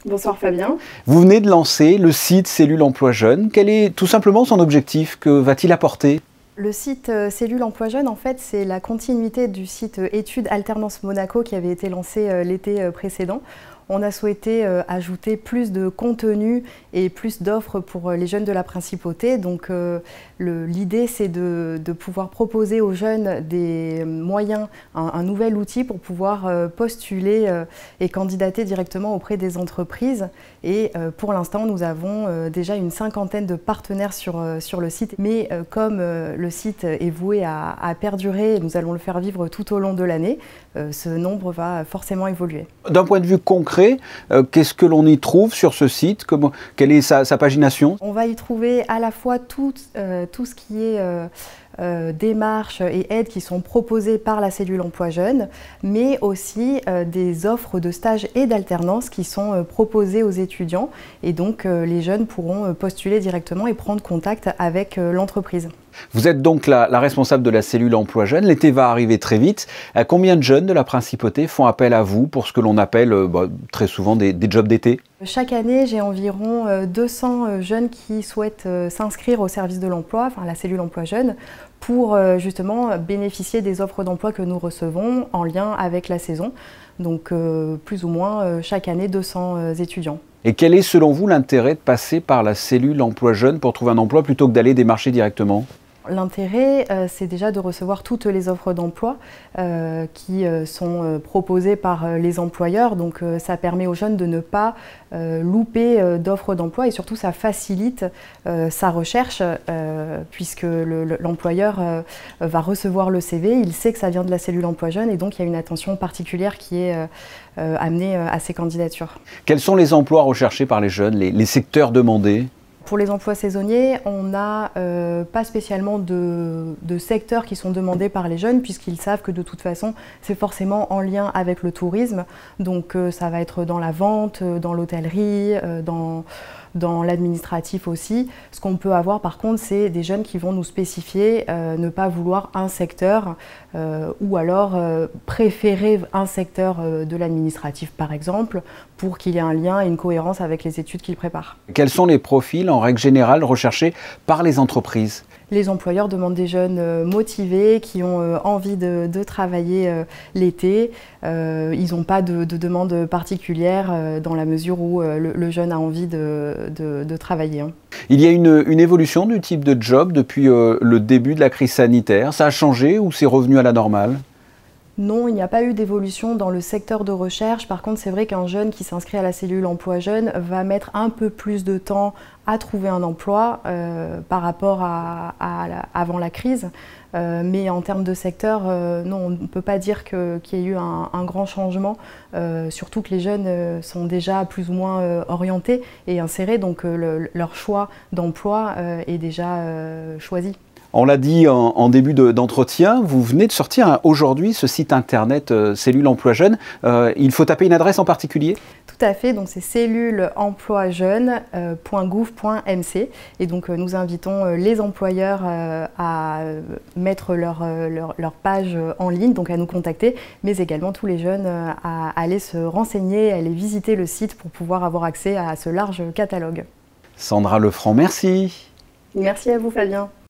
Bonsoir Fabien. Vous venez de lancer le site Cellule Emploi Jeune. Quel est tout simplement son objectif? Que va-t-il apporter? Le site Cellule Emploi Jeune, en fait, c'est la continuité du site Études Alternance Monaco qui avait été lancé l'été précédent. On a souhaité ajouter plus de contenu et plus d'offres pour les jeunes de la Principauté. Donc l'idée, c'est de pouvoir proposer aux jeunes des moyens, un nouvel outil pour pouvoir postuler et candidater directement auprès des entreprises. Et pour l'instant, nous avons déjà une 50aine de partenaires sur le site. Mais comme le site est voué à perdurer, et nous allons le faire vivre tout au long de l'année, ce nombre va forcément évoluer. D'un point de vue concret, qu'est-ce que l'on y trouve sur ce site? Quelle est sa pagination? On va y trouver à la fois tout ce qui est démarches et aides qui sont proposées par la cellule emploi jeune, mais aussi des offres de stage et d'alternance qui sont proposées aux étudiants. Et donc les jeunes pourront postuler directement et prendre contact avec l'entreprise. Vous êtes donc la responsable de la cellule emploi jeune. L'été va arriver très vite. Combien de jeunes de la Principauté font appel à vous pour ce que l'on appelle très souvent des jobs d'été? Chaque année, j'ai environ 200 jeunes qui souhaitent s'inscrire au service de l'emploi, enfin la cellule emploi jeune, pour justement bénéficier des offres d'emploi que nous recevons en lien avec la saison. Donc plus ou moins chaque année 200 étudiants. Et quel est selon vous l'intérêt de passer par la cellule emploi jeune pour trouver un emploi plutôt que d'aller démarcher directement? L'intérêt, c'est déjà de recevoir toutes les offres d'emploi qui sont proposées par les employeurs. Donc ça permet aux jeunes de ne pas louper d'offres d'emploi et surtout ça facilite sa recherche puisque l'employeur va recevoir le CV, il sait que ça vient de la cellule emploi jeune et donc il y a une attention particulière qui est amenée à ces candidatures. Quels sont les emplois recherchés par les jeunes, les secteurs demandés? Pour les emplois saisonniers, on n'a pas spécialement de secteurs qui sont demandés par les jeunes puisqu'ils savent que de toute façon c'est forcément en lien avec le tourisme. Donc ça va être dans la vente, dans l'hôtellerie, dans l'administratif aussi. Ce qu'on peut avoir par contre, c'est des jeunes qui vont nous spécifier ne pas vouloir un secteur ou alors préférer un secteur de l'administratif par exemple pour qu'il y ait un lien et une cohérence avec les études qu'ils préparent. Quels sont les profils en règle générale recherchés par les entreprises? Les employeurs demandent des jeunes motivés, qui ont envie de travailler l'été. Ils n'ont pas de demande particulière dans la mesure où le jeune a envie de travailler. Il y a une évolution du type de job depuis le début de la crise sanitaire. Ça a changé ou c'est revenu à la normale? Non, il n'y a pas eu d'évolution dans le secteur de recherche. Par contre, c'est vrai qu'un jeune qui s'inscrit à la cellule emploi jeune va mettre un peu plus de temps à trouver un emploi par rapport à avant la crise. Mais en termes de secteur, non, on ne peut pas dire qu'il y ait eu un grand changement, surtout que les jeunes sont déjà plus ou moins orientés et insérés, donc leur choix d'emploi est déjà choisi. On l'a dit en début d'entretien, vous venez de sortir aujourd'hui ce site internet Cellule Emploi Jeune. Il faut taper une adresse en particulier? Tout à fait, donc c'est celluleemploijeune.gouv.mc et donc nous invitons les employeurs à mettre leur page en ligne, donc à nous contacter, mais également tous les jeunes à aller se renseigner, à aller visiter le site pour pouvoir avoir accès à ce large catalogue. Sandra Lefranc, merci. Merci à vous Fabien.